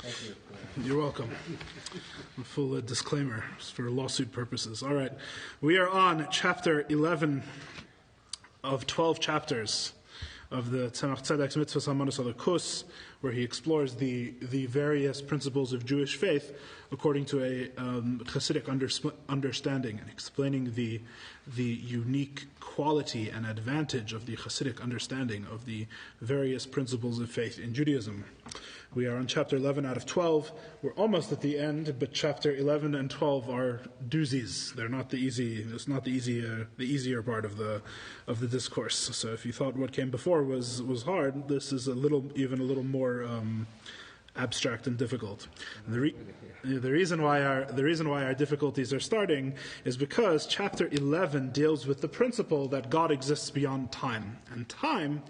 Thank you. You're welcome. A full disclaimer for lawsuit purposes. All right. We are on chapter 11 of 12 chapters of the Tzemach Tzedek's Mitzvahs HaManos HaLekus, where he explores the various principles of Jewish faith according to a Chassidic understanding, and explaining the unique quality and advantage of the Chassidic understanding of the various principles of faith in Judaism. We are on chapter 11 out of 12. We're almost at the end, but chapter 11 and 12 are doozies. They're not the easy. It's not the easier part of the discourse. So if you thought what came before was hard, this is even a little more abstract and difficult. And the reason why our difficulties are starting is because chapter 11 deals with the principle that God exists beyond time, and time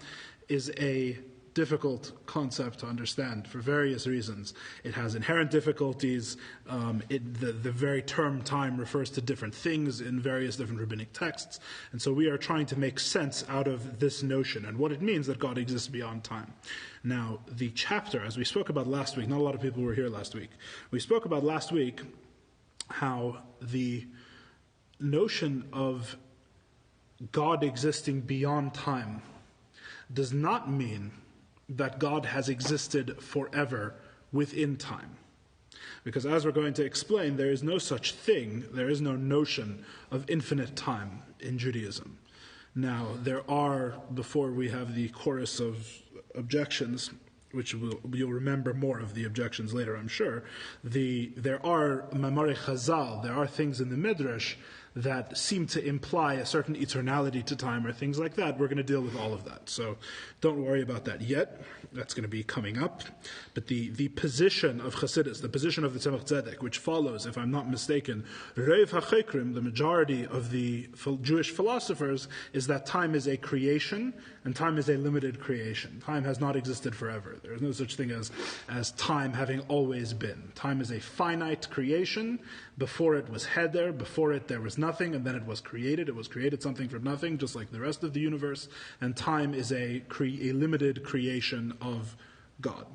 is a difficult concept to understand for various reasons. It has inherent difficulties. The very term time refers to different things in various different rabbinic texts. And so we are trying to make sense out of this notion and what it means that God exists beyond time. Now, the chapter, as we spoke about last week, not a lot of people were here last week. We spoke about last week how the notion of God existing beyond time does not mean that God has existed forever within time. Because as we're going to explain, there is no such thing, there is no notion of infinite time in Judaism. Now, there are, before we have the chorus of objections, which you'll remember more of the objections later, I'm sure, there are Mamare Chazal, there are things in the Midrash that seem to imply a certain eternality to time or things like that. We're going to deal with all of that. So don't worry about that yet. That's going to be coming up. But the position of Chassidus, the position of the Tzemach Tzedek, which follows, if I'm not mistaken, Reiv HaChekrim, the majority of the Jewish philosophers, is that time is a creation and time is a limited creation. Time has not existed forever. There is no such thing as time having always been. Time is a finite creation. Before it was heder, before it there was nothing, and then it was created. It was created something from nothing, just like the rest of the universe. And time is a limited creation of God.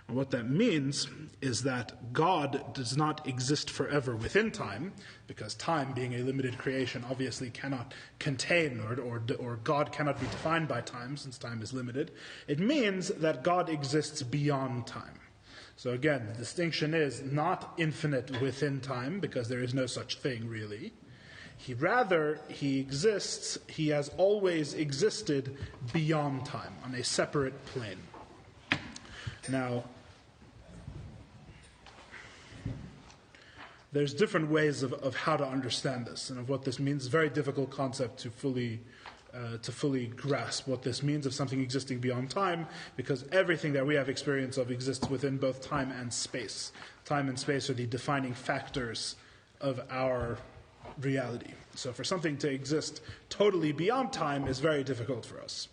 And what that means is that God does not exist forever within time, because time, being a limited creation, obviously cannot contain, or God cannot be defined by time, since time is limited. It means that God exists beyond time. So again, the distinction is not infinite within time, because there is no such thing really. He exists, he has always existed beyond time, on a separate plane. Now, there's different ways of how to understand this and of what this means. It's a very difficult concept to fully grasp what this means of something existing beyond time, because everything that we have experience of exists within both time and space. Time and space are the defining factors of our reality. So for something to exist totally beyond time is very difficult for us.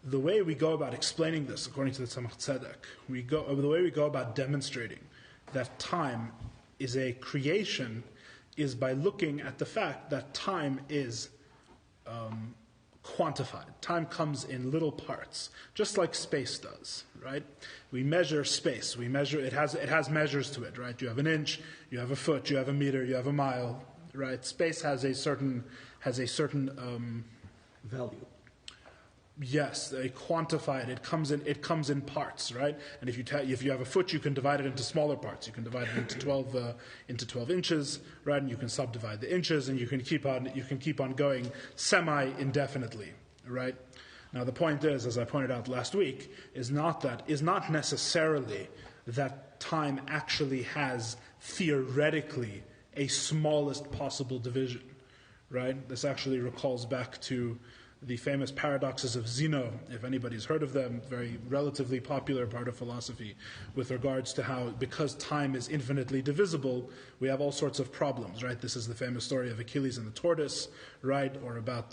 The way we go about explaining this, according to the Tzemach Tzedek, the way we go about demonstrating that time is a creation is by looking at the fact that time is quantified. Time comes in little parts, just like space does, right? We measure space. It has measures to it, right? You have an inch, you have a foot, you have a meter, you have a mile, right? Space has a certain value. Yes, they quantify it. It comes in parts, right? And if you have a foot, you can divide it into smaller parts. You can divide it into 12 inches, right? And you can subdivide the inches, and you can keep on going semi-indefinitely, right? Now the point is, as I pointed out last week, is not necessarily that time actually has theoretically a smallest possible division, right? This actually recalls back to the famous paradoxes of Zeno, if anybody's heard of them, very relatively popular part of philosophy, with regards to how, because time is infinitely divisible, we have all sorts of problems, right? This is the famous story of Achilles and the tortoise, right? Or about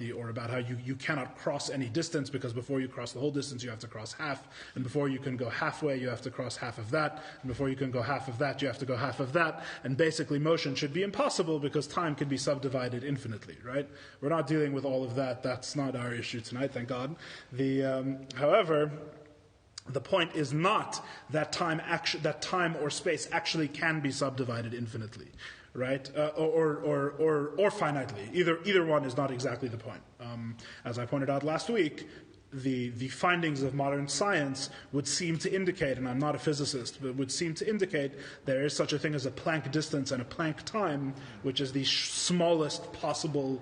how you cannot cross any distance, because before you cross the whole distance, you have to cross half, and before you can go halfway, you have to cross half of that, and before you can go half of that, you have to go half of that, and basically motion should be impossible because time can be subdivided infinitely, right? We're not dealing with all of that. That's not our issue tonight, thank God. However, The point is not that time or space actually can be subdivided infinitely, right? Or finitely. Either one is not exactly the point. As I pointed out last week, the findings of modern science would seem to indicate, and I'm not a physicist, but would seem to indicate there is such a thing as a Planck distance and a Planck time, which is the smallest possible,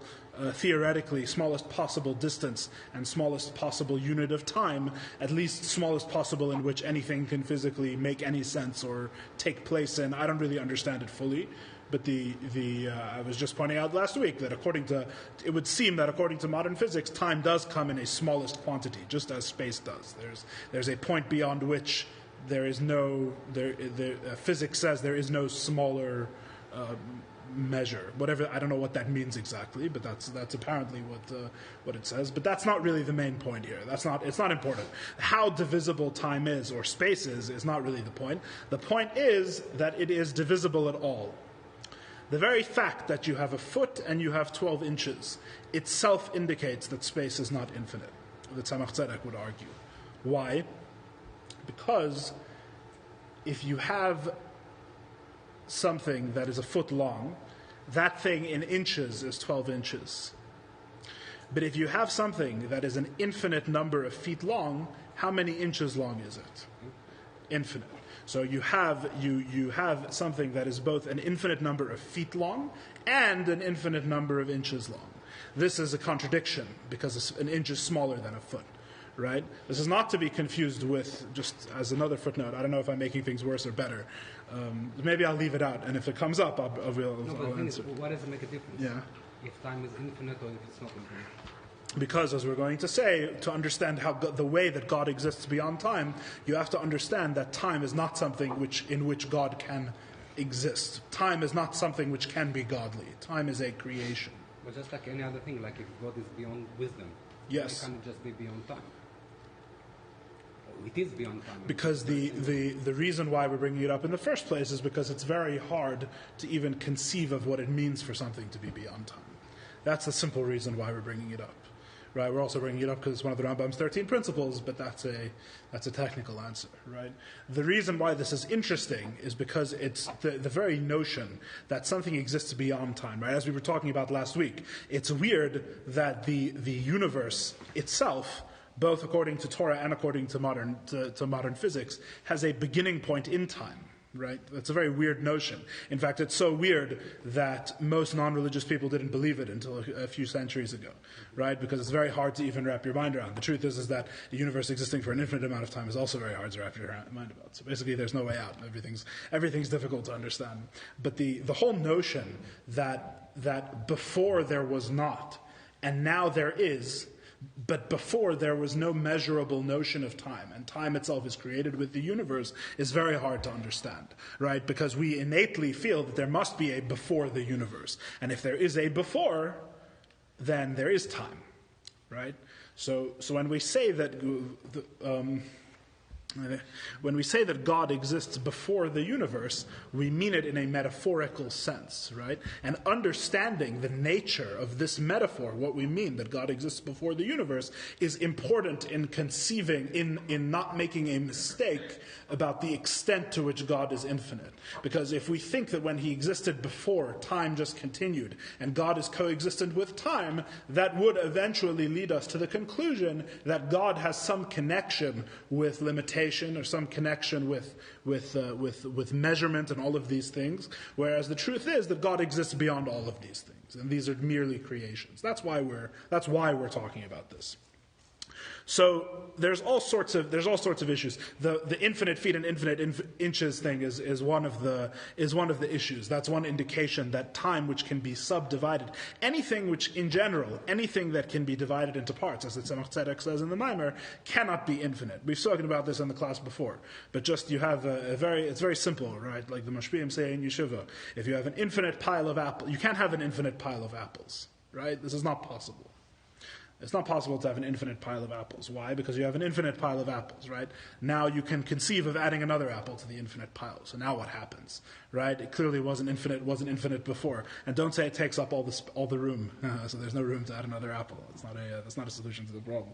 theoretically, smallest possible distance and smallest possible unit of time, at least smallest possible in which anything can physically make any sense or take place in. I don't really understand it fully. But I was just pointing out last week that it would seem that according to modern physics, time does come in a smallest quantity, just as space does. There's a point beyond which there is physics says there is no smaller measure. Whatever, I don't know what that means exactly, but that's apparently what it says. But that's not really the main point here. It's not important. How divisible time is or space is not really the point. The point is that it is divisible at all. The very fact that you have a foot and you have 12 inches itself indicates that space is not infinite. The Tzemach Tzedek would argue. Why? Because if you have something that is a foot long, that thing in inches is 12 inches. But if you have something that is an infinite number of feet long, how many inches long is it? Infinite. So you have something that is both an infinite number of feet long and an infinite number of inches long. This is a contradiction because an inch is smaller than a foot, right? This is not to be confused with, just as another footnote, I don't know if I'm making things worse or better. Maybe I'll leave it out, and if it comes up, I'll answer. Why does it make a difference? Yeah. If time is infinite or if it's not infinite? Because, as we're going to say, to understand the way that God exists beyond time, you have to understand that time is not something in which God can exist. Time is not something which can be godly. Time is a creation. But just like any other thing, like if God is beyond wisdom, yes, it can't just be beyond time. It is beyond time. Because the reason why we're bringing it up in the first place is because it's very hard to even conceive of what it means for something to be beyond time. That's the simple reason why we're bringing it up. Right, we're also bringing it up because it's one of the Rambam's 13 principles, but that's a technical answer, right? The reason why this is interesting is because it's the very notion that something exists beyond time, right? As we were talking about last week, it's weird that the universe itself, both according to Torah and according to modern physics, has a beginning point in time. Right? That's a very weird notion. In fact, it's so weird that most non-religious people didn't believe it until a few centuries ago, right? Because it's very hard to even wrap your mind around. The truth is that the universe existing for an infinite amount of time is also very hard to wrap your mind about. So basically, there's no way out. Everything's difficult to understand. But the whole notion that before there was not, and now there is, but before there was no measurable notion of time, and time itself is created with the universe, is very hard to understand, right? Because we innately feel that there must be a before the universe. And if there is a before, then there is time, right? So when we say that God exists before the universe, we mean it in a metaphorical sense, right? And understanding the nature of this metaphor, what we mean that God exists before the universe, is important in conceiving, in not making a mistake about the extent to which God is infinite. Because if we think that when he existed before, time just continued, and God is coexistent with time, that would eventually lead us to the conclusion that God has some connection with limitation, or some connection with measurement and all of these things, whereas the truth is that God exists beyond all of these things, and these are merely creations. That's why we're talking about this. So there's all sorts of issues. The infinite feet and infinite inches thing is one of the issues. That's one indication that time, which can be subdivided, anything that can be divided into parts, as the Tzemach Tzedek says in the Maimer, cannot be infinite. We've spoken about this in the class before, but just you have it's very simple, right? Like the Mashpiyim say in Yeshiva, if you have an infinite pile of apples, you can't have an infinite pile of apples, right? This is not possible. It's not possible to have an infinite pile of apples. Why? Because you have an infinite pile of apples, right? Now you can conceive of adding another apple to the infinite pile. So now what happens, right? It clearly wasn't infinite before. And don't say it takes up all the room, so there's no room to add another apple. That's not a solution to the problem.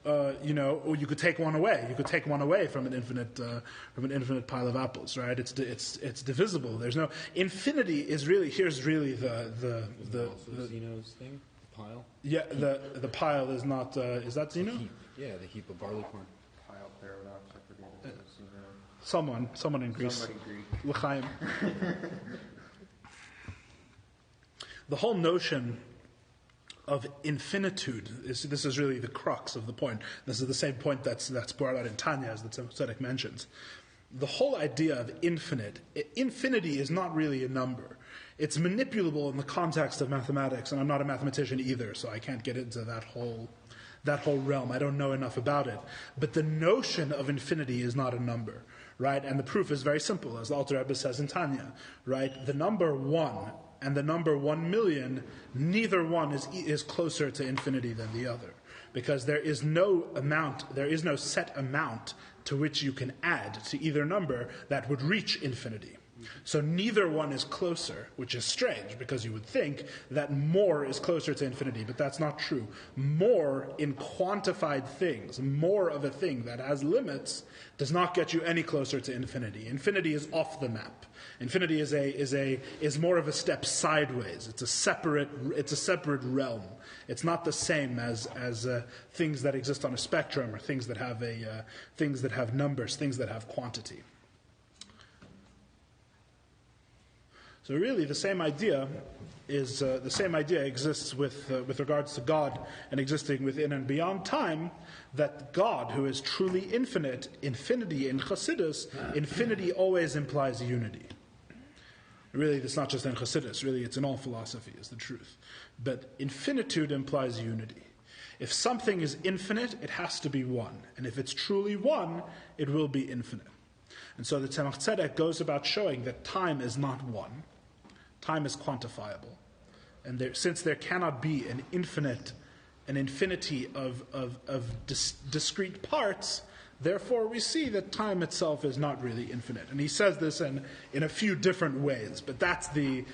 Or you could take one away. You could take one away from an infinite pile of apples, right? It's divisible. There's no infinity. Here's really the Zeno's thing. Pile? Yeah, the pile is not. Is that Zeno? Yeah, the heap of barley corn. Pile paradox. I forget what it is. Someone in Greece. Somebody Greek. L'chaim. The whole notion of infinitude this is really the crux of the point. This is the same point that's brought out in Tanya, as the Tzemach Tzedek mentions. The whole idea of infinity is not really a number. It's manipulable in the context of mathematics, and I'm not a mathematician either, so I can't get into that whole realm. I don't know enough about it. But the notion of infinity is not a number, right? And the proof is very simple, as the Alter Rebbe says in Tanya, right? The number 1 and the number 1,000,000, neither one is closer to infinity than the other, because there is no set amount to which you can add to either number that would reach infinity. So neither one is closer, which is strange, because you would think that more is closer to infinity, but that's not true. More in quantified things, more of a thing that has limits, does not get you any closer to infinity. Infinity is off the map. Infinity is more of a step sideways. It's a separate realm. It's not the same as things that exist on a spectrum, or things that have numbers, things that have quantity. So really, the same idea exists with regards to God and existing within and beyond time. That God, who is truly infinite, infinity in Chassidus, infinity always implies unity. Really, it's not just in Chassidus. Really, it's in all philosophy, is the truth. But infinitude implies unity. If something is infinite, it has to be one, and if it's truly one, it will be infinite. And so the Tzemach Tzedek goes about showing that time is not one. Time is quantifiable. And since there cannot be an infinity of discrete parts, therefore we see that time itself is not really infinite. And he says this in a few different ways, but that's the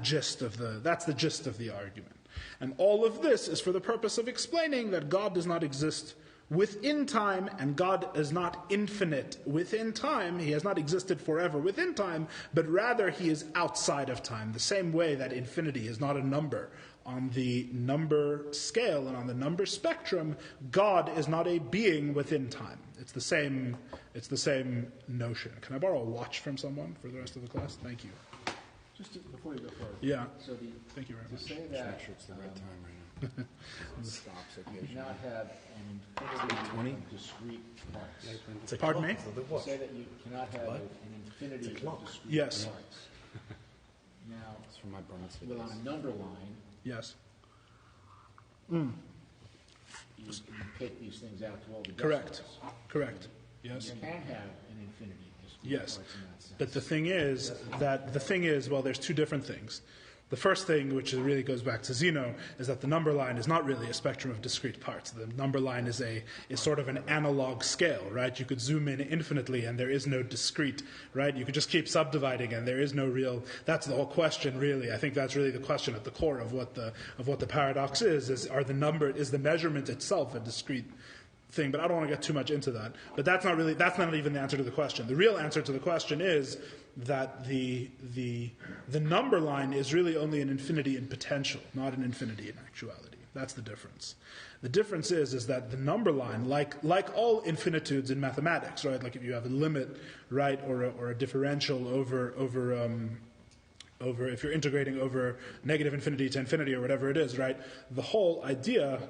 gist of the argument. And all of this is for the purpose of explaining that God does not exist within time, and God is not infinite within time. He has not existed forever within time, but rather he is outside of time. The same way that infinity is not a number on the number scale and on the number spectrum, God is not a being within time. It's the same notion. Can I borrow a watch from someone for the rest of the class? Thank you. Before you go forward. Yeah. So Thank you very much. to say that Make sure it's the right time right now. Stops you occasionally. cannot have an infinity 20? of discrete parts. Pardon me? To say that you cannot have an infinity of discrete Yes. parts. Now, It's from my bar mitzvah well, on days. a number line, Yes. you pick these things out to all the Correct. decimals. Correct. Yes. You can have an infinity of discrete Yes. parts in that sense. But the thing is, well, there's two different things. The first thing, which really goes back to Zeno, is that the number line is not really a spectrum of discrete parts. The number line is sort of an analog scale, right? You could zoom in infinitely and there is no discrete, right? You could just keep subdividing and there is no real. That's the whole question, really. I think that's really the question at the core of what the paradox is the measurement itself a discrete thing? But I don't want to get too much into that. But that's not even the answer to the question. The real answer to the question is that the number line is really only an infinity in potential, not an infinity in actuality. That's the difference. The difference is that the number line, like all infinitudes in mathematics, right? Like if you have a limit, right, or a differential over if you're integrating over negative infinity to infinity or whatever it is, right? The whole idea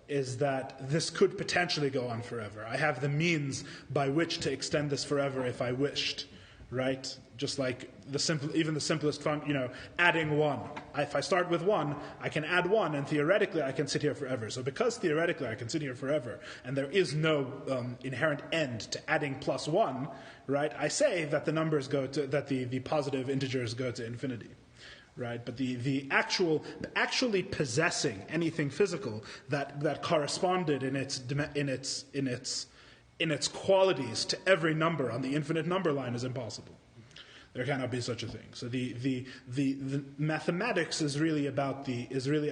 is that this could potentially go on forever. I have the means by which to extend this forever if I wished, right? Just like even the simplest function, adding 1. If I start with 1, I can add 1, and theoretically I can sit here forever. So because theoretically I can sit here forever, and there is no inherent end to adding plus 1, right? I say that the numbers the positive integers go to infinity. right? But actually possessing anything physical that corresponded in its qualities to every number on the infinite number line is impossible. There cannot be such a thing. So the mathematics is really I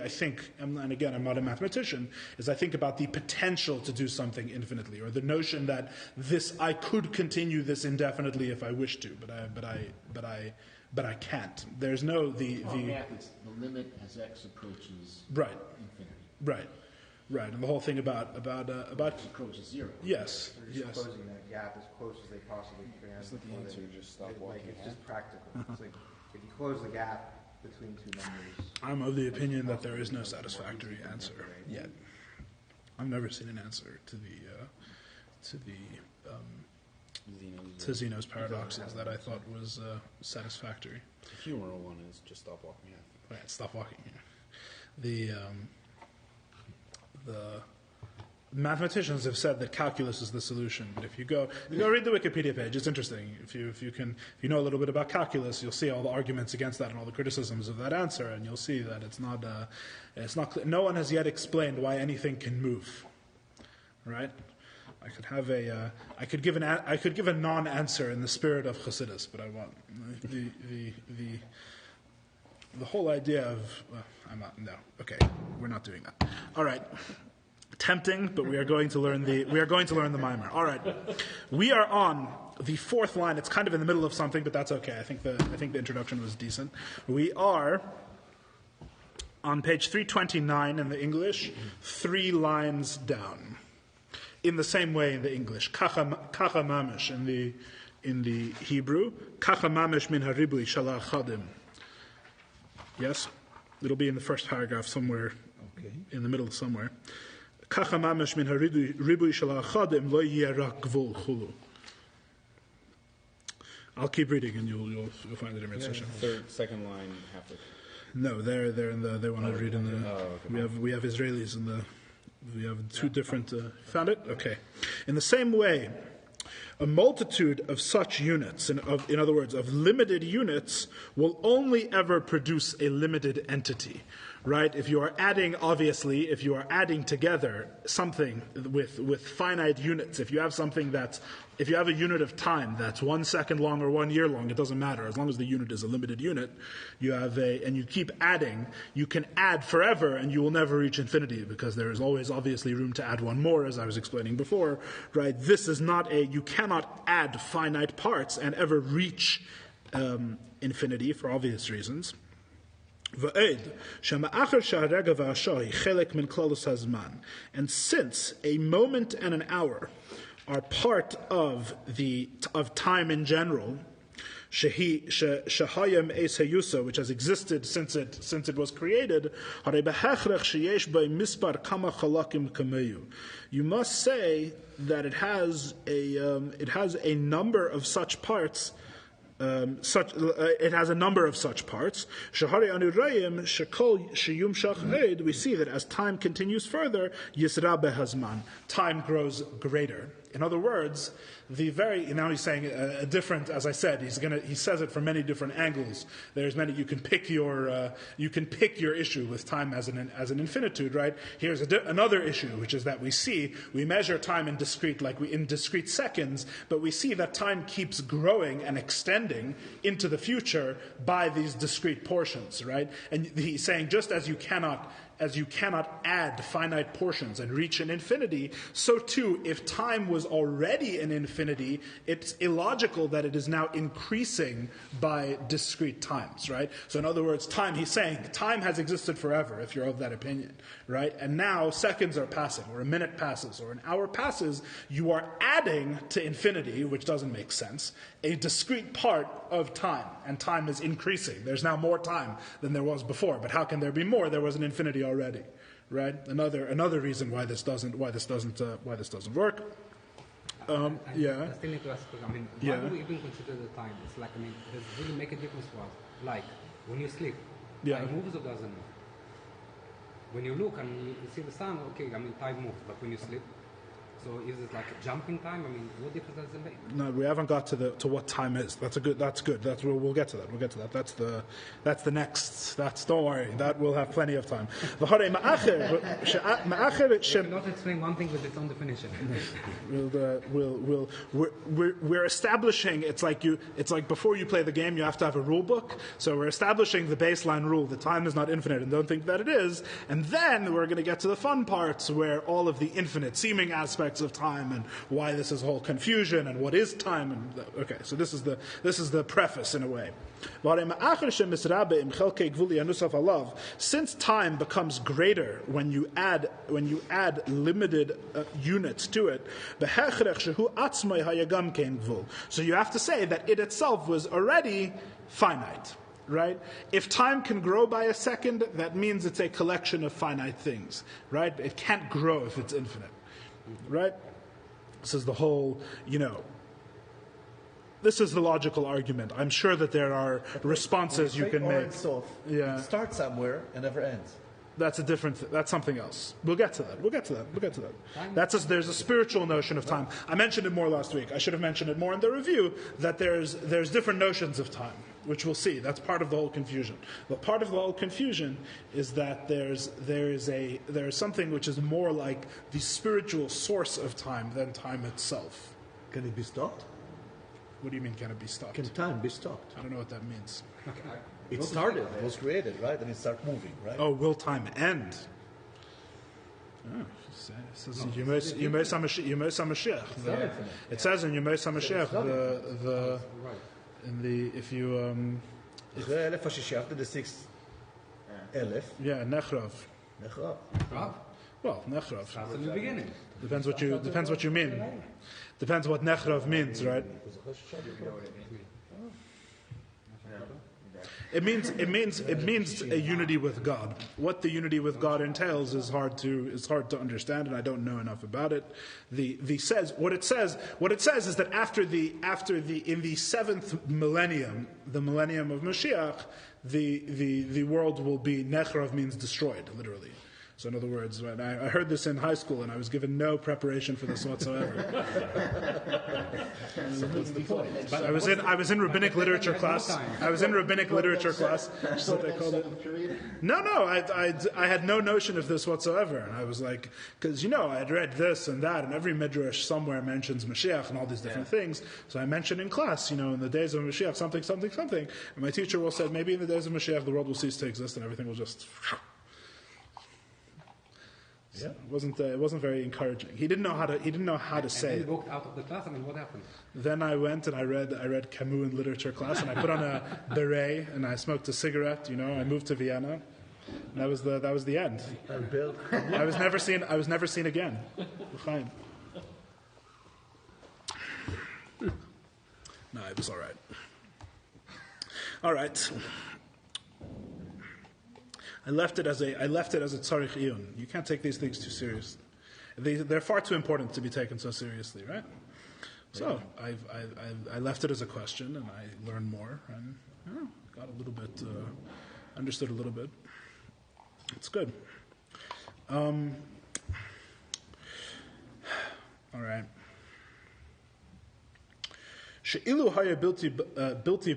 think, and again I'm not a mathematician, is I think about the potential to do something infinitely, or the notion that I could continue this indefinitely if I wish to, but I can't. There's no math, it's the limit as x approaches right, infinity. right, and the whole thing about X approaches zero. yes, They're just yes. closing that gap as close as they possibly can. Isn't the before answer they- just stop it- walking It's half? just practical. It's like, if you close the gap between two numbers. I'm of the opinion that there is no satisfactory answer yet. I've never seen an answer to Zeno's paradoxes that I thought was satisfactory. The humorous one is just stop walking half. Right, stop walking. The mathematicians have said that calculus is the solution, but if you go read the Wikipedia page, it's interesting. If you know a little bit about calculus, you'll see all the arguments against that and all the criticisms of that answer, and you'll see that it's not clear. No one has yet explained why anything can move. Right? I could give a non-answer in the spirit of Chassidus, but I won't. The whole idea of we're not doing that. All right. Tempting, but we are going to learn the mimer. All right, we are on the fourth line. It's kind of in the middle of something, but that's okay. I think the introduction was decent. We are on page 329 in the English, 3 lines down. In the same way in the English, kacha mamish in the Hebrew, kacha mamish min haribui shalach chadim. Yes, it'll be in the first paragraph somewhere, in the middle somewhere. Kacha mamish min haribui shalach chadim lo yeh rak gvul chulu. I'll keep reading and you'll find it in session. Second line, halfway. No, they're in the. They want to read in the. Okay. We have Israelis in the. We have 2 different. Found it? Okay. In the same way, a multitude of such units, in other words, of limited units, will only ever produce a limited entity. Right? If you are adding together something with finite units, if you have a unit of time that's 1 second long or 1 year long, it doesn't matter. As long as the unit is a limited unit, and you keep adding, you can add forever and you will never reach infinity because there is always obviously room to add one more, as I was explaining before. Right? This is you cannot add finite parts and ever reach infinity for obvious reasons. And since a moment and an hour are part of time in general, which has existed since it was created, you must say that it has a number of such parts. It has a number of such parts. We see that as time continues further, time grows greater. In other words, now he's saying a different, as I said, he says it from many different angles. There's many, you can pick your issue with time as an infinitude, right? Here's another issue, which is that we measure time in discrete seconds, but we see that time keeps growing and extending into the future by these discrete portions, right? And he's saying just as you cannot add finite portions and reach an infinity, so too, if time was already an infinity, it's illogical that it is now increasing by discrete times, right? So in other words, he's saying, time has existed forever, if you're of that opinion, right? And now seconds are passing, or a minute passes, or an hour passes, you are adding to infinity, which doesn't make sense, a discrete part of time, and time is increasing. There's now more time than there was before, but how can there be more? There was an infinity already, right? Another reason why this doesn't work. I still need to ask, why do we even consider the time? It's like, does it really make a difference for us? Like, when you sleep, time moves or doesn't move? When you look and you see the sun, okay, time moves, but when you sleep, So is it like a jumping time? I mean, what difference does it make? No, we haven't got to what time is. That's good. We'll get to that. We'll get to that. That's the next. Don't worry. That we'll have plenty of time. You cannot explain one thing with its own definition. We're establishing. It's like before you play the game, you have to have a rule book. So we're establishing the baseline rule that time is not infinite, and don't think that it is. And then we're going to get to the fun parts where all of the infinite seeming aspects of time and why this is whole confusion and what is time. And okay, so this is the preface in a way. Since time becomes greater when you add limited units to it, so you have to say that it itself was already finite. Right? If time can grow by a second, that means it's a collection of finite things. Right? It can't grow if it's infinite. Right? This is the whole, this is the logical argument. I'm sure that there are responses you can make. It starts somewhere and never ends. That's something else. We'll get to that. There's a spiritual notion of time. I mentioned it more last week. I should have mentioned it more in the review, that there's different notions of time, which we'll see. That's part of the whole confusion. But part of the whole confusion is that there is something which is more like the spiritual source of time than time itself. Can it be stopped? What do you mean, can it be stopped? Can time be stopped? I don't know what that means. It started, it was created, right? And it started moving, right? Oh, will time end? Oh, it says in Yemei Mashiach. It says in Yemei Mashiach after the 6th Elef. Yeah, Nechrav. Well, Nechrav. That's in the beginning. Depends what you mean. Depends what Nechrav means, right? It means a unity with God. What the unity with God entails is hard to understand, and I don't know enough about it. What it says is that in the 7th millennium, the millennium of Mashiach, the world will be, Nechrav means destroyed, literally. So in other words, when I heard this in high school, and I was given no preparation for this whatsoever. I was in rabbinic literature class. Which is what they called it. No, I had no notion of this whatsoever, and I was like, because I had read this and that, and every midrash somewhere mentions Mashiach and all these different things. So I mentioned in class, in the days of Mashiach, something, and my teacher will said, maybe in the days of Mashiach, the world will cease to exist, and everything will just. Yeah, it wasn't very encouraging. He didn't know how to say it. And you walked out of the class. I mean, what happened? Then I went and I read Camus in literature class, and I put on a beret and I smoked a cigarette. I moved to Vienna. And that was the end. I was never seen again. Fine. No, it was all right. All right. I left it as a tzarich iyun. You can't take these things too seriously. They're far too important to be taken so seriously, right? So I left it as a question, and I learned more, and got a little bit, understood a little bit. It's good. All right. She'ilu haya bilti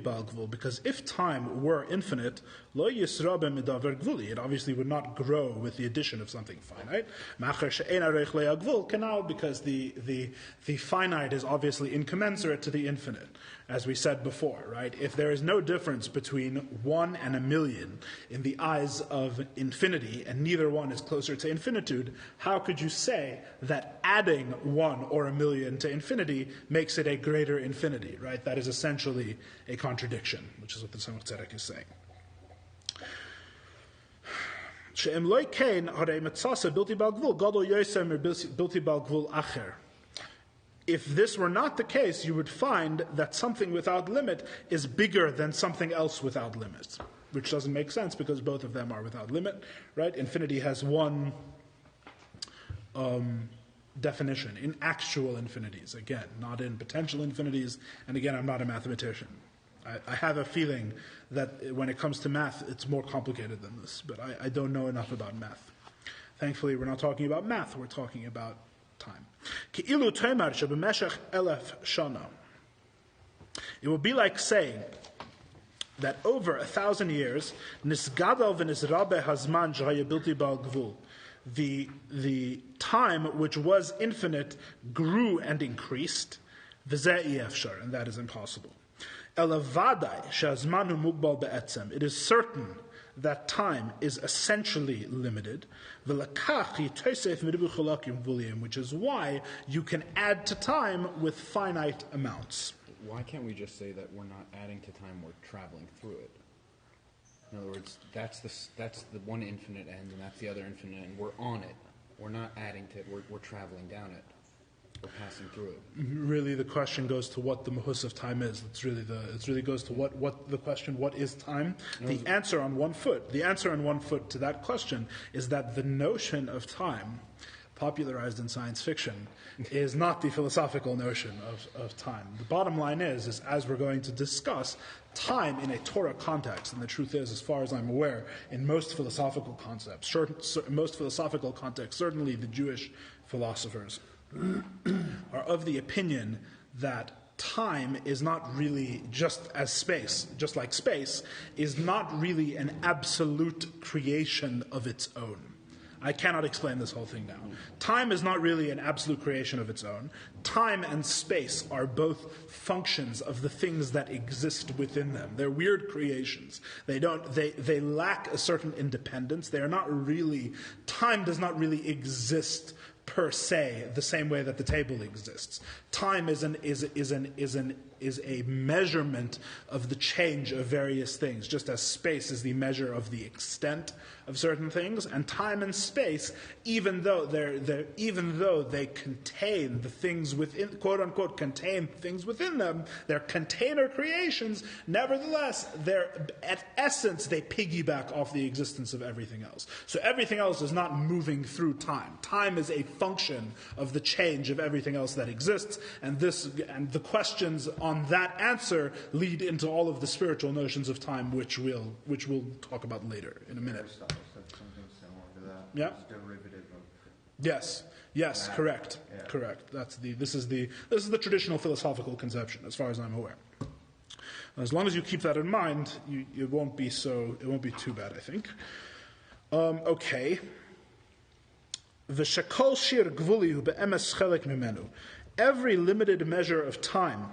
bal gvul, because if time were infinite, lo yisra b'midavar gvuli, it obviously would not grow with the addition of something finite. Machar she'en arech le'a gvul, canal, because the finite is obviously incommensurate to the infinite, as we said before, right? If there is no difference between 1 and 1,000,000 in the eyes of infinity, and neither one is closer to infinitude, how could you say that adding 1 or 1,000,000 to infinity makes it a greater infinity, right? That is essentially a contradiction, which is what the Tzemach Tzedek is saying. If this were not the case, you would find that something without limit is bigger than something else without limit, which doesn't make sense because both of them are without limit, right? Infinity has one definition, in actual infinities, again, not in potential infinities, and again, I'm not a mathematician. I have a feeling that when it comes to math, it's more complicated than this, but I don't know enough about math. Thankfully, we're not talking about math, we're talking about time. Ki'ilu toimar shebemeshech 1000 shana. It would be like saying that over 1,000 years, nisgadal v'nisrabe hazman shehaya bilti bal gvul, the time which was infinite grew and increased, v'zeh efshar, and that is impossible. Elavadai shazmanu mugbal be'etzem. It is certain that time is essentially limited, which is why you can add to time with finite amounts. Why can't we just say that we're not adding to time, we're traveling through it? In other words, that's the one infinite end, and that's the other infinite end. We're on it. We're not adding to it. We're traveling down it. We're passing through it. Really, the question goes to what the mahus of time is. It really goes to what the question, what is time? The answer on one foot to that question is that the notion of time, popularized in science fiction, is not the philosophical notion of time. The bottom line is as we're going to discuss, time in a Torah context, and the truth is, as far as I'm aware, in most philosophical contexts, certainly the Jewish philosophers are of the opinion that time is not really just like space, is not really an absolute creation of its own. I cannot explain this whole thing now. Time is not really an absolute creation of its own. Time and space are both functions of the things that exist within them. They're weird creations. They lack a certain independence. They are not really, time does not really exist per se, the same way that the table exists. Time is a measurement of the change of various things, just as space is the measure of the extent of certain things. And time and space, even though they contain the things within, quote unquote, contain things within them, they're container creations. Nevertheless, at essence they piggyback off the existence of everything else. So everything else is not moving through time. Time is a function of the change of everything else that exists, and the questions on that answer lead into all of the spiritual notions of time, which we'll talk about later in a minute. Aristotle said something similar to that. Yeah. It's derivative of. Yes, correct. This is the traditional philosophical conception, as far as I'm aware. As long as you keep that in mind, it won't be too bad, I think. Okay. V'shekol shir gvuli hu be'emes chelek mimenu. Every limited measure of time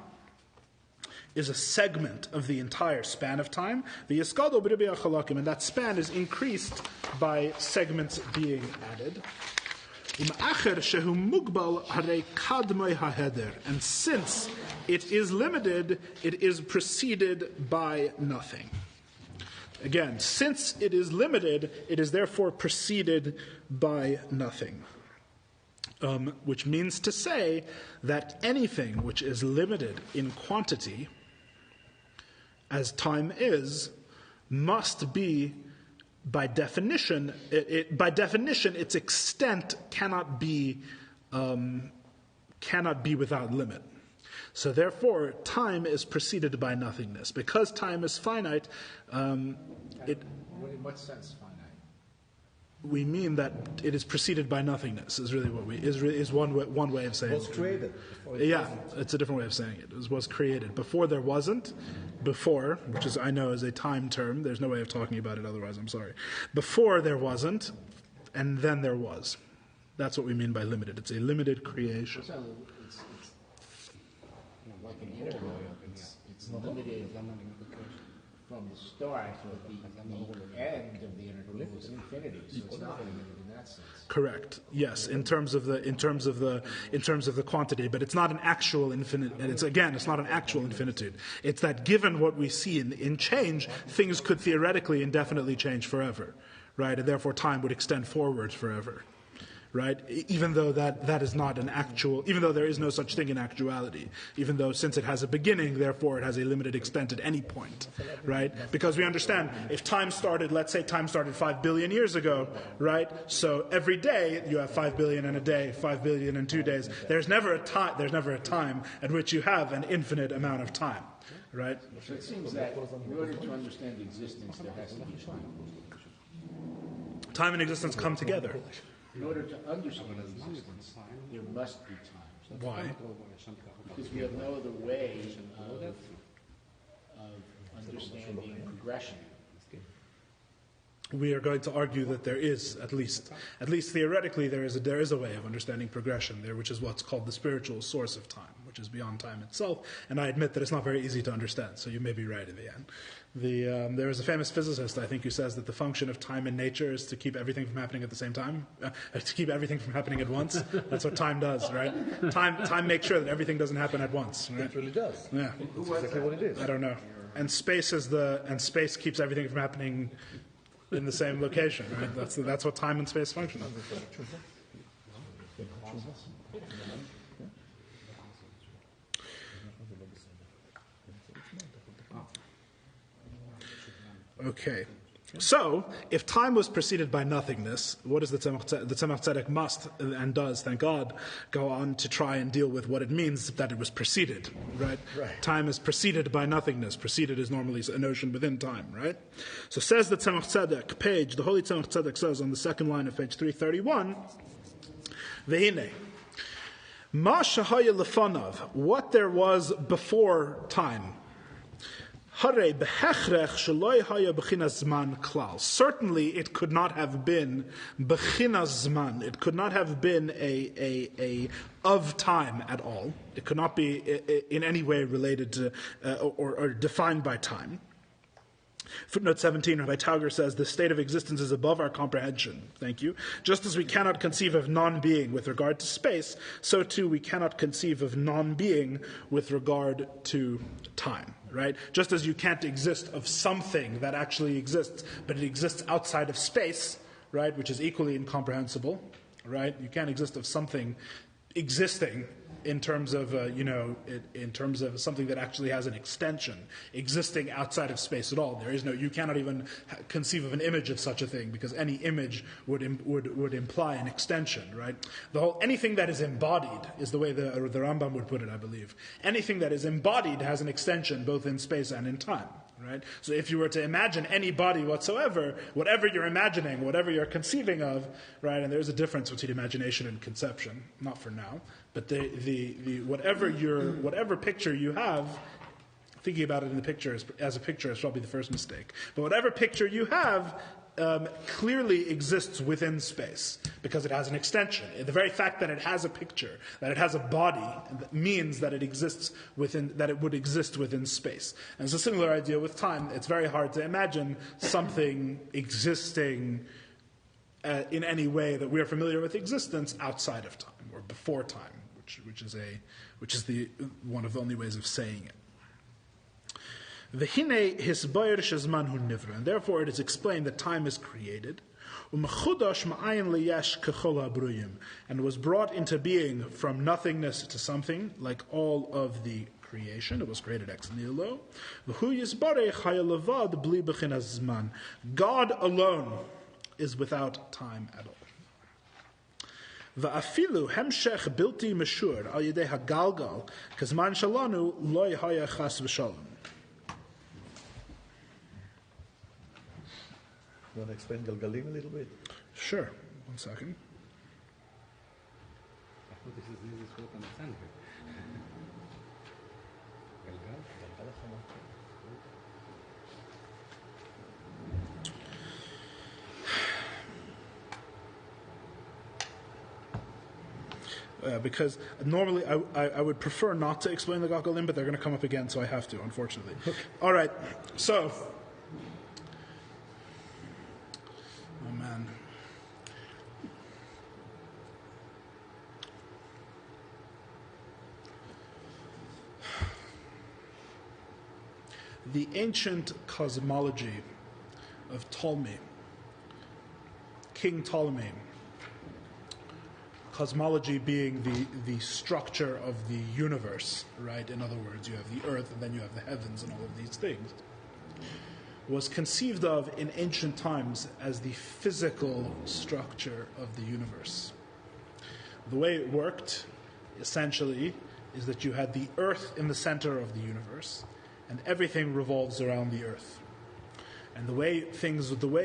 is a segment of the entire span of time. And that span is increased by segments being added. And since it is limited, it is preceded by nothing. Again, since it is limited, it is therefore preceded by nothing. Which means to say that anything which is limited in quantity, as time is, must be, by definition, its extent cannot be without limit. So therefore, time is preceded by nothingness. Because time is finite, In what sense finite? we mean that it is preceded by nothingness. Is really what is one way of saying it. Was created. Yeah, it's a different way of saying it. It was created. Before there wasn't. Before, which is I know is a time term. There's no way of talking about it otherwise. I'm sorry. Before there wasn't, and then there was. That's what we mean by limited. It's a limited creation. So it's like an interval. It's limited from the start to the end of the interval is infinity. So it's not limited in that sense. Correct. Yes, in terms of the quantity, but it's not an actual infinite. And it's not an actual infinitude. It's that given what we see in change, things could theoretically indefinitely change forever, right? And therefore, time would extend forward forever, right? Even though that is not an actual. Even though there is no such thing in actuality. Even though since it has a beginning, therefore it has a limited extent at any point, right? Because we understand if time started, let's say time started 5 billion years ago, right? So every day you have 5 billion in a day, 5 billion in 2 days. There's never a time at which you have an infinite amount of time, right? So it seems that in order to understand existence, there has to be time. Time and existence come together. In order to understand existence, there must be time. Why? Because we have no other way of understanding progression. We are going to argue that there is, at least theoretically, there is a way of understanding progression there, which is what's called the spiritual source of time, which is beyond time itself. And I admit that it's not very easy to understand, so you may be right in the end. There is a famous physicist, I think, who says that the function of time in nature is to keep everything from happening at the same time, to keep everything from happening at once. That's what time does, right? Time makes sure that everything doesn't happen at once. Right? It really does. Yeah, That's exactly what it is. I don't know. And space keeps everything from happening in the same location, right? That's what time and space function. Okay. So, if time was preceded by nothingness, what is the Tzemach Tzedek must and does, thank God, go on to try and deal with what it means that it was preceded, right? Time is preceded by nothingness. Preceded is normally a notion within time, right? So says the Tzemach Tzedek, the Holy Tzemach Tzedek says on the second line of page 331, Vehine, Ma shahaya lefanav, what there was before time, certainly it could not have been bechinas zman. It could not have been a of time at all. It could not be in any way related to or defined by time. Footnote 17, Rabbi Tauger says, the state of existence is above our comprehension. Thank you. Just as we cannot conceive of non-being with regard to space, so too we cannot conceive of non-being with regard to time. Right? Just as you can't exist of something that actually exists, but it exists outside of space, right, which is equally incomprehensible, right? You can't exist of something existing in terms of, in terms of something that actually has an extension, existing outside of space at all. You cannot even conceive of an image of such a thing, because any image would imply an extension, right? Anything that is embodied is the way the Rambam would put it, I believe. Anything that is embodied has an extension both in space and in time. Right? So if you were to imagine any body whatsoever, whatever you're imagining, whatever you're conceiving of, right? And there's a difference between imagination and conception, not for now, but whatever picture you have, thinking about it in the picture as a picture is probably the first mistake. But whatever picture you have clearly exists within space because it has an extension. The very fact that it has a picture, that it has a body, means that it exists that it would exist within space. And it's a similar idea with time. It's very hard to imagine something existing in any way that we are familiar with existence outside of time or before time, which is one of the only ways of saying it. And therefore it is explained that time is created and was brought into being from nothingness to something, like all of the creation. It was created ex nihilo. God alone is without time at all. Va'afilu hemshech bilti meshur al yedei hagalgal kazman shalanu lo yahaya chas v'shalom. You want to explain Galgalim a little bit? Sure. 1 second. I thought this is the easiest word to understand here. Because normally I would prefer not to explain the Galgalim, but they're going to come up again, so I have to, unfortunately. All right. So, oh man. The ancient cosmology of Ptolemy, King Ptolemy, cosmology being the structure of the universe, right? In other words, you have the earth and then you have the heavens and all of these things, was conceived of in ancient times as the physical structure of the universe. The way it worked, essentially, is that you had the earth in the center of the universe, and everything revolves around the earth. And the way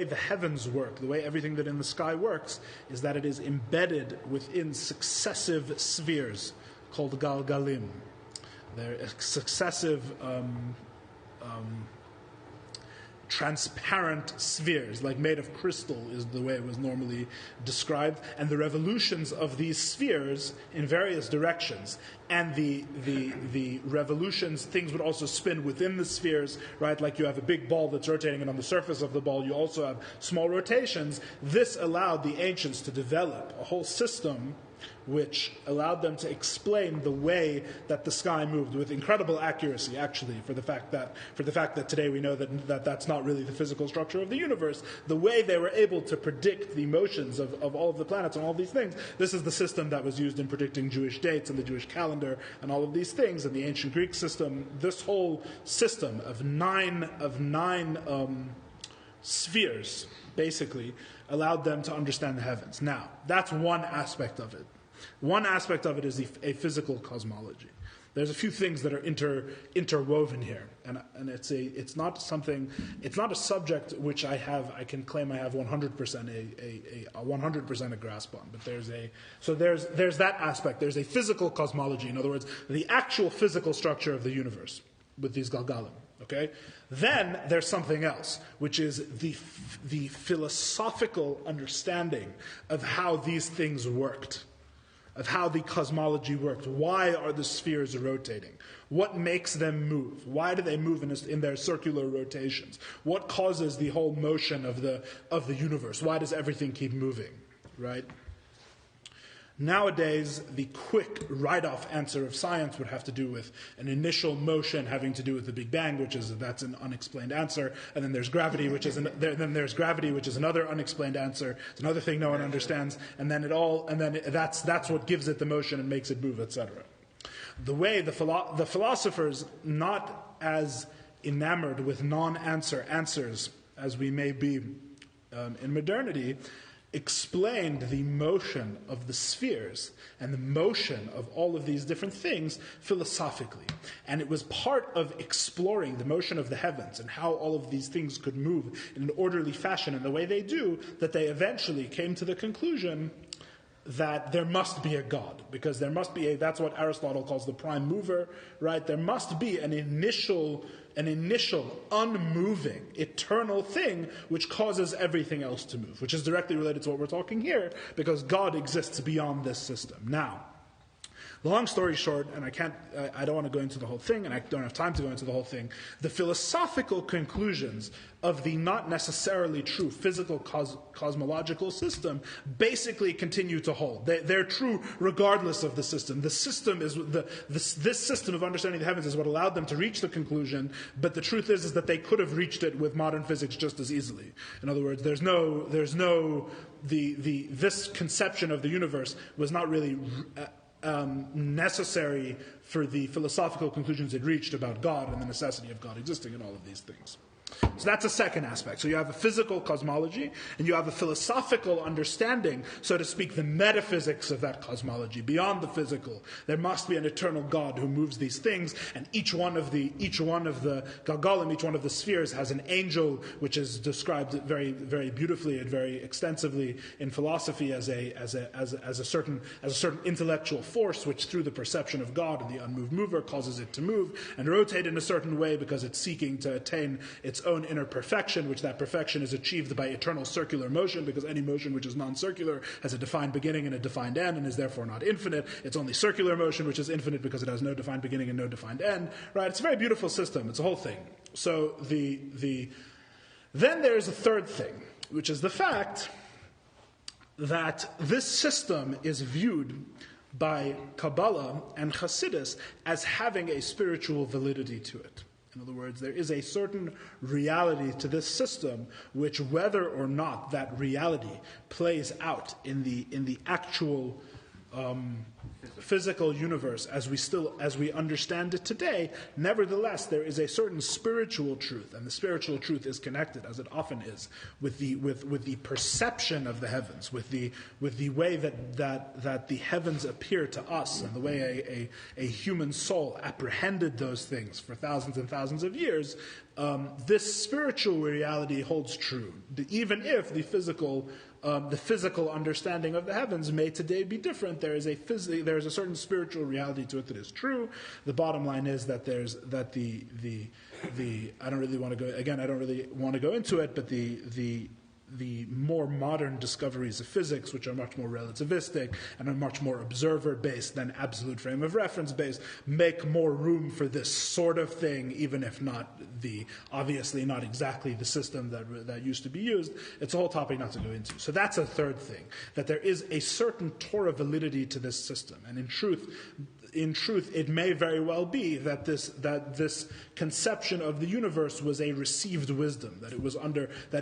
the heavens work, the way everything that in the sky works, is that it is embedded within successive spheres called galgalim. They're successive transparent spheres, like made of crystal is the way it was normally described, and the revolutions of these spheres in various directions. And the revolutions, things would also spin within the spheres, right? Like you have a big ball that's rotating, and on the surface of the ball you also have small rotations. This allowed the ancients to develop a whole system which allowed them to explain the way that the sky moved with incredible accuracy, actually, for the fact that today we know that that's not really the physical structure of the universe. The way they were able to predict the motions of all of the planets and all these things, this is the system that was used in predicting Jewish dates and the Jewish calendar and all of these things, and the ancient Greek system. This whole system of nine spheres, basically, allowed them to understand the heavens. Now, that's one aspect of it. One aspect of it is a physical cosmology. There's a few things that are interwoven here, and it's not a subject which I can claim I have 100% a grasp on. But there's that aspect. There's a physical cosmology. In other words, the actual physical structure of the universe with these galgalim. Okay? Then there's something else, which is the philosophical understanding of how these things worked, of how the cosmology worked. Why are the spheres rotating? What makes them move? Why do they move in their circular rotations? What causes the whole motion of the universe? Why does everything keep moving? Right? Nowadays, the quick write-off answer of science would have to do with an initial motion having to do with the Big Bang, that's an unexplained answer, and then there's gravity, which is another unexplained answer. It's another thing no one understands, and then that's what gives it the motion and makes it move, etc. The way the philosophers, not as enamored with non-answer answers as we may be in modernity, explained the motion of the spheres and the motion of all of these different things philosophically. And it was part of exploring the motion of the heavens and how all of these things could move in an orderly fashion in the way they do, that they eventually came to the conclusion that there must be a God, because there must be that's what Aristotle calls the prime mover, right? There must be an initial unmoving, eternal thing which causes everything else to move, which is directly related to what we're talking here, because God exists beyond this system. Now, the long story short, and I don't want to go into the whole thing, and I don't have time to go into the whole thing, the philosophical conclusions of the not necessarily true physical cosmological system basically continue to hold. They're true regardless of the system. The system is this system of understanding the heavens is what allowed them to reach the conclusion, but the truth is that they could have reached it with modern physics just as easily. In other words, this conception of the universe was not really necessary for the philosophical conclusions it reached about God and the necessity of God existing and all of these things. So that's a second aspect. So you have a physical cosmology, and you have a philosophical understanding, so to speak, the metaphysics of that cosmology, beyond the physical. There must be an eternal God who moves these things, and each one of the galgalim, each one of the spheres has an angel, which is described very, very beautifully and very extensively in philosophy as a certain intellectual force, which through the perception of God and the unmoved mover causes it to move and rotate in a certain way because it's seeking to attain its own inner perfection, which that perfection is achieved by eternal circular motion, because any motion which is non-circular has a defined beginning and a defined end and is therefore not infinite. It's only circular motion which is infinite because it has no defined beginning and no defined end. Right? It's a very beautiful system. It's a whole thing. So then there's a third thing, which is the fact that this system is viewed by Kabbalah and Hasidus as having a spiritual validity to it. In other words, there is a certain reality to this system which, whether or not that reality plays out in the actual physical universe as we understand it today, nevertheless there is a certain spiritual truth, and the spiritual truth is connected, as it often is, with the perception of the heavens, with the way that the heavens appear to us, and the way a human soul apprehended those things for thousands and thousands of years. This spiritual reality holds true, even if the physical understanding of the heavens may today be different. There is a certain spiritual reality to it that is true. The bottom line is that I don't really want to go into it, but the more modern discoveries of physics, which are much more relativistic and are much more observer-based than absolute frame of reference-based, make more room for this sort of thing, even if obviously not exactly the system that used to be used. It's a whole topic not to go into. So that's a third thing, that there is a certain Torah validity to this system. And in truth, it may very well be that this conception of the universe was a received wisdom, that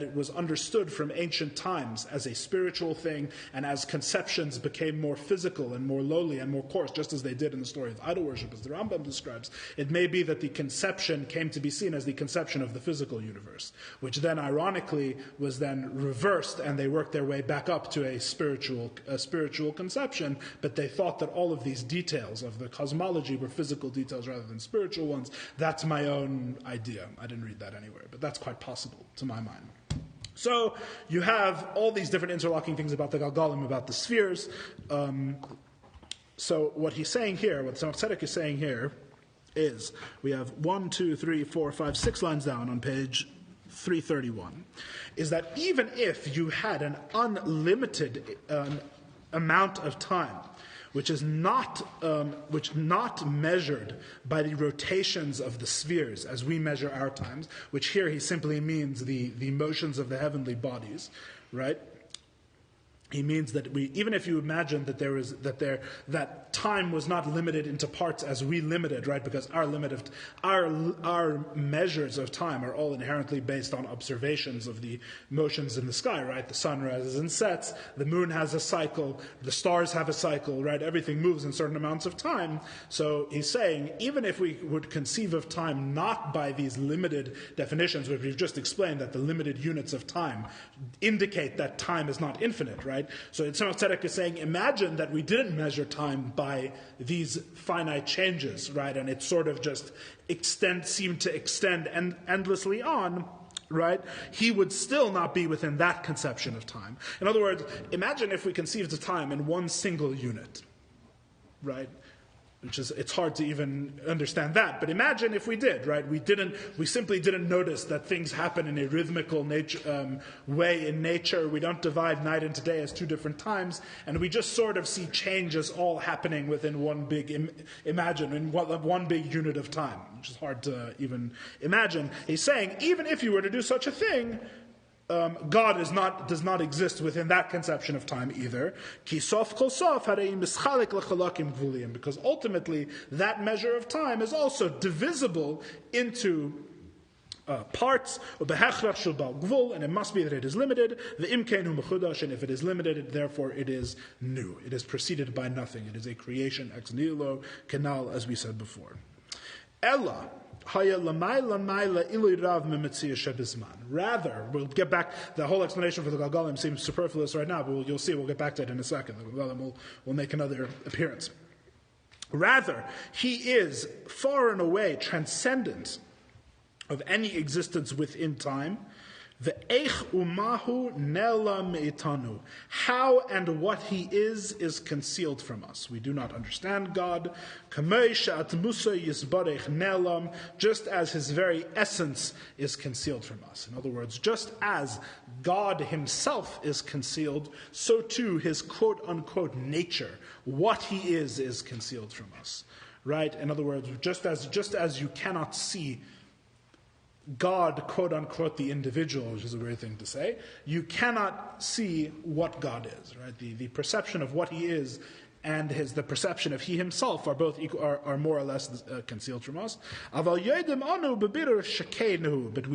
it was understood from ancient times as a spiritual thing, and as conceptions became more physical and more lowly and more coarse, just as they did in the story of idol worship, as the Rambam describes, it may be that the conception came to be seen as the conception of the physical universe, which then ironically was then reversed, and they worked their way back up to a spiritual conception, but they thought that all of these details of the cosmology were physical details rather than spiritual ones. That's my own idea. I didn't read that anywhere, but that's quite possible to my mind. So you have all these different interlocking things about the Galgalim, about the spheres. So what he's saying here, what Tzemach Tzedek is saying here, is we have 1, 2, 3, 4, 5, 6 lines down on page 331, is that even if you had an unlimited amount of time, which not measured by the rotations of the spheres as we measure our times, which here he simply means the motions of the heavenly bodies, right? He means that even if you imagine that time was not limited into parts as we limited, right? Because our measures of time are all inherently based on observations of the motions in the sky, right? The sun rises and sets, the moon has a cycle, the stars have a cycle, right? Everything moves in certain amounts of time. So he's saying, even if we would conceive of time not by these limited definitions, which we've just explained, that the limited units of time indicate that time is not infinite, right? So Tzemach Tzedek is saying, imagine that we didn't measure time by these finite changes, right? And it sort of just seemed to extend endlessly on, right? He would still not be within that conception of time. In other words, imagine if we conceived of time in one single unit, right? It's hard to even understand that. But imagine if we did, right? We simply didn't notice that things happen in a rhythmical way in nature. We don't divide night into day as two different times, and we just sort of see changes all happening within one big one big unit of time, which is hard to even imagine. He's saying, even if you were to do such a thing, God does not exist within that conception of time either. Because ultimately that measure of time is also divisible into parts, and it must be that it is limited. And if it is limited, therefore it is new. It is preceded by nothing. It is a creation ex nihilo, canal, as we said before. Ella. Rather, we'll get back, the whole explanation for the Galgalim seems superfluous right now, but you'll see, we'll get back to it in a second. The Galgalim will make another appearance. Rather, he is far and away transcendent of any existence within time. Ve'ech umahu nela me'itanu. How and what he is concealed from us. We do not understand God. Kamei she'at musa yisbarech nelam. Just as his very essence is concealed from us. In other words, just as God himself is concealed, so too his quote-unquote nature, what he is concealed from us. Right? In other words, just as you cannot see God, quote-unquote, the individual, which is a weird thing to say, you cannot see what God is, right? The perception of what he is and the perception of he himself are both are more or less concealed from us. But we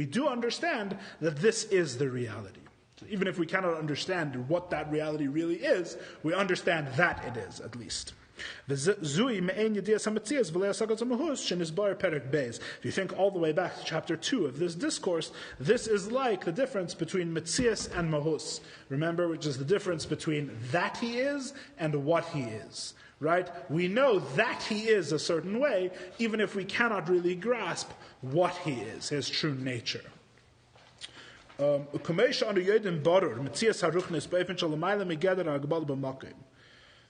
do understand that this is the reality. So even if we cannot understand what that reality really is, we understand that it is, at least. If you think all the way back to chapter 2 of this discourse, this is like the difference between Metzias and Mahus. Remember, which is the difference between that he is and what he is. Right? We know that he is a certain way, even if we cannot really grasp what he is, his true nature.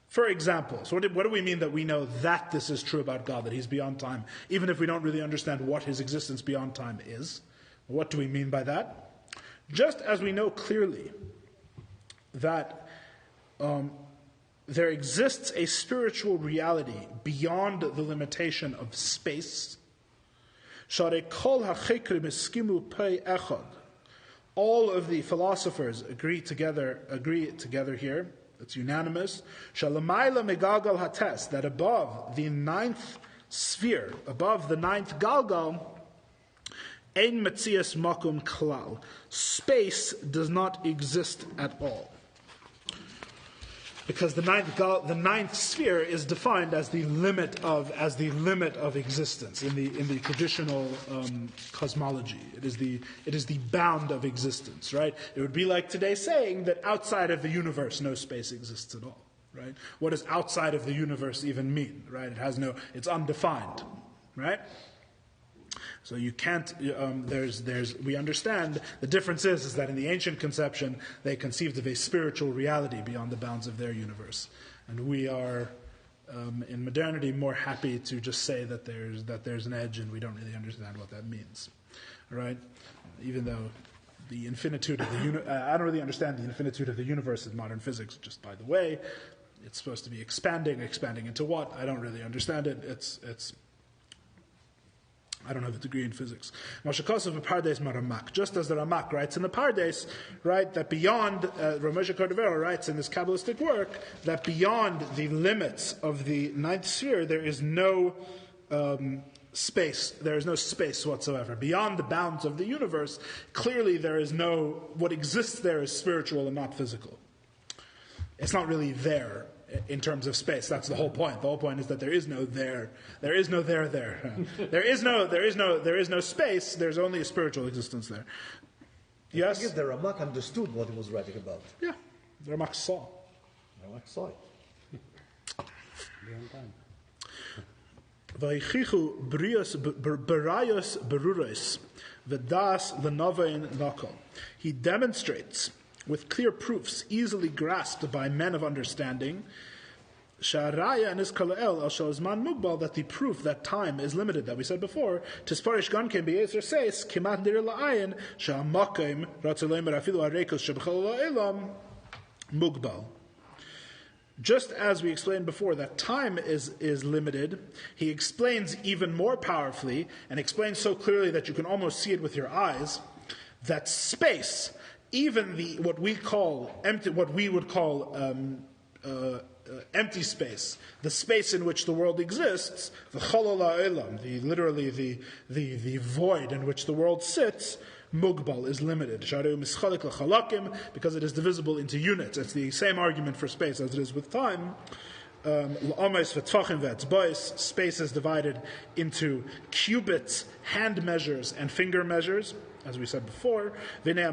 For example, so what do we mean that we know that this is true about God, that he's beyond time, even if we don't really understand what his existence beyond time is? What do we mean by that? Just as we know clearly that there exists a spiritual reality beyond the limitation of space, all of the philosophers agree together here, it's unanimous, that above the ninth sphere, above the ninth galgal, ein metzias makum klal, space does not exist at all. Because the ninth sphere is defined as the limit of existence in the traditional cosmology. It is the bound of existence, right? It would be like today saying that outside of the universe no space exists at all, right? What does outside of the universe even mean, right? It's undefined, right? So you can't. We understand the difference is that in the ancient conception they conceived of a spiritual reality beyond the bounds of their universe, and we are in modernity more happy to just say that there's an edge, and we don't really understand what that means, right? Even though the infinitude of I don't really understand the infinitude of the universe in modern physics. Just by the way, it's supposed to be expanding into what? I don't really understand it. I don't have a degree in physics. Just as the Ramak writes in the Pardes, right, that beyond, Ramosha Cordovero writes in this Kabbalistic work, that beyond the limits of the ninth sphere, there is no space. There is no space whatsoever. Beyond the bounds of the universe, clearly what exists there is spiritual and not physical. It's not really there in terms of space. That's the whole point. The whole point is that there is no there. There is no there. There is no space. There's only a spiritual existence there. Yes? I guess the Ramak understood what he was writing about. Yeah. The Ramak saw. The Ramak saw it. Vaychichu berayos beruros v'das l'novein nakol. He demonstrates with clear proofs easily grasped by men of understanding, that the proof that time is limited, that we said before, just as we explained before that time is limited, he explains even more powerfully, and explains so clearly that you can almost see it with your eyes, that space, even what we would call empty space, the space in which the world exists, the cholol ha'olam, the void in which the world sits, mugbal, is limited. Because it is divisible into units. It's the same argument for space as it is with time. Space is divided into cubits, hand measures, and finger measures, as we said before. And the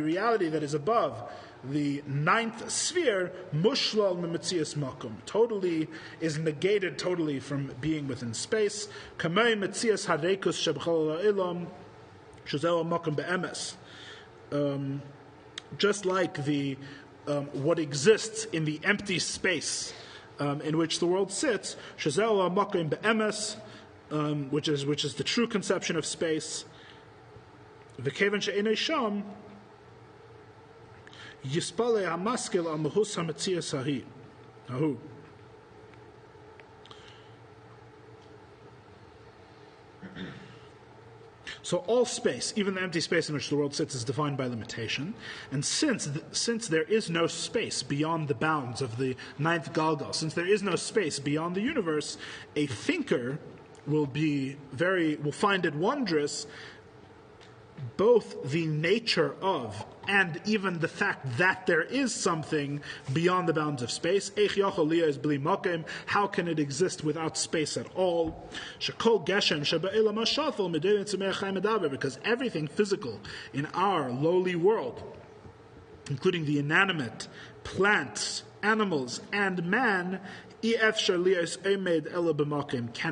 reality that is above the ninth sphere, mushlal memetzias makum, totally is negated totally from being within space. Kamei metzias harekus shebchol ha'olam shezeh makum be'emes. Just like the what exists in the empty space in which the world sits, shezeh makum be'emes, which is the true conception of space. V'kevan she'enei sham yispale hamaskil al mahus hametzias hahu. So all space, even the empty space in which the world sits, is defined by limitation. And since there is no space beyond the bounds of the ninth galgal, since there is no space beyond the universe, a thinker will find it wondrous both the nature of and even the fact that there is something beyond the bounds of space. How can it exist without space at all? Because everything physical in our lowly world, including the inanimate, plants, animals, and man, can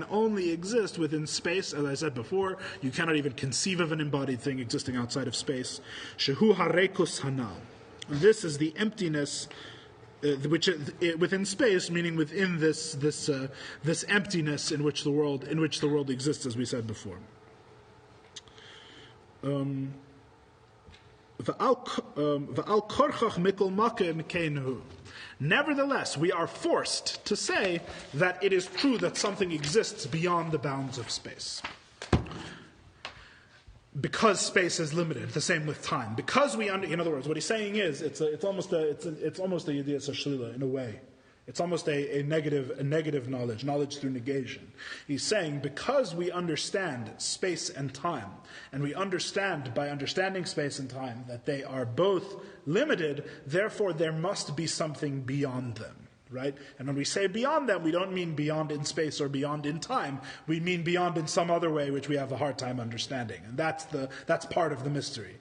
only exist within space. As I said before, you cannot even conceive of an embodied thing existing outside of space. Shehu harekus hanal. This is the emptiness which within space, meaning within this emptiness in which the world exists, as we said before. Nevertheless, we are forced to say that it is true that something exists beyond the bounds of space. Because space is limited, the same with time. Because in other words, what he's saying is, it's almost a idea shlila in a way. It's almost a negative knowledge through negation. He's saying because we understand space and time, and we understand by understanding space and time that they are both limited, therefore there must be something beyond them, right? And when we say beyond them, we don't mean beyond in space or beyond in time. We mean beyond in some other way which we have a hard time understanding. And that's part of the mystery.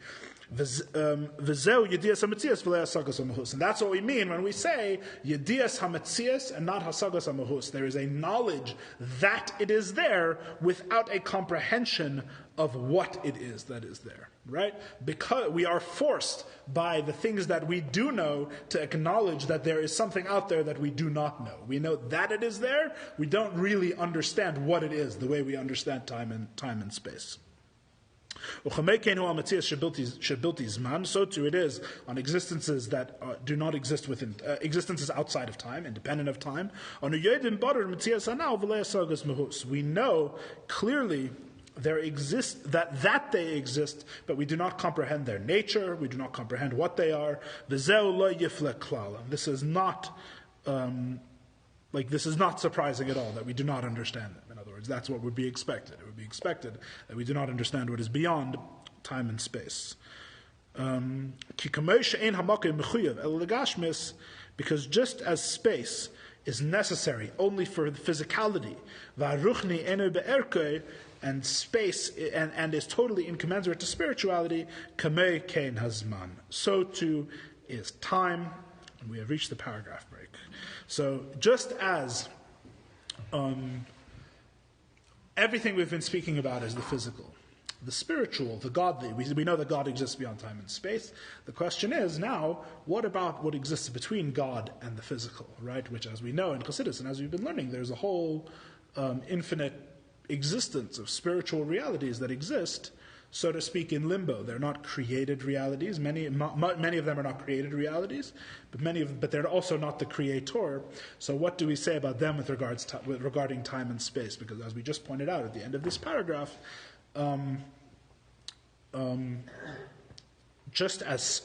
And that's what we mean when we say Yedias HaMetzias and not Hasagas HaMahus. There is a knowledge that it is there without a comprehension of what it is that is there, right? Because we are forced by the things that we do know to acknowledge that there is something out there that we do not know. We know that it is there. We don't really understand what it is the way we understand time and space. So too it is on existences that do not exist within existences outside of time, independent of time. We know clearly there exists that they exist, but we do not comprehend their nature. We do not comprehend what they are. This is not this is not surprising at all that we do not understand them. In other words, that's what would be expected. It would be expected that we do not understand what is beyond time and space. Because just as space is necessary only for the physicality, and space and is totally incommensurate to spirituality, so too is time. And we have reached the paragraph break. So just as everything we've been speaking about is the physical, the spiritual, the godly, we know that God exists beyond time and space. The question is now, what about what exists between God and the physical, right? Which, as we know in Chassidus, and as we've been learning, there's a whole infinite existence of spiritual realities that exist, so to speak, in limbo. They're not created realities. Many of them are not created realities, but they're also not the creator. So what do we say about them regarding time and space? Because as we just pointed out at the end of this paragraph, just as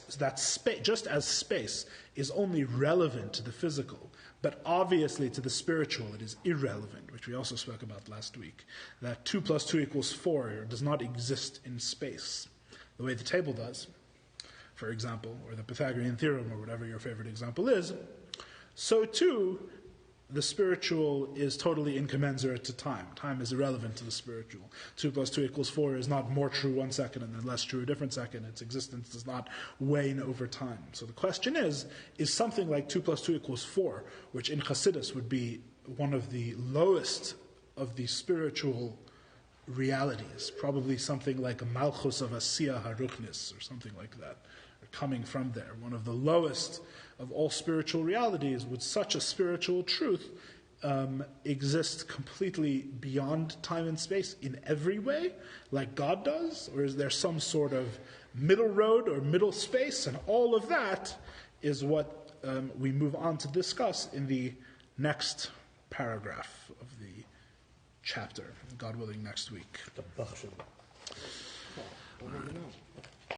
space is only relevant to the physical, but obviously to the spiritual it is irrelevant, which we also spoke about last week, that 2 + 2 = 4 does not exist in space, the way the table does, for example, or the Pythagorean theorem, or whatever your favorite example is. So too, the spiritual is totally incommensurate to time. Time is irrelevant to the spiritual. 2 + 2 = 4 is not more true one second and then less true a different second. Its existence does not wane over time. So the question is something like 2 + 2 = 4, which in Chassidus would be one of the lowest of the spiritual realities, probably something like a Malchus of Asiyah Haruchnis, or something like that, or coming from there, one of the lowest of all spiritual realities. Would such a spiritual truth exist completely beyond time and space in every way, like God does? Or is there some sort of middle road or middle space? And all of that is what we move on to discuss in the next paragraph of the chapter, God willing, next week.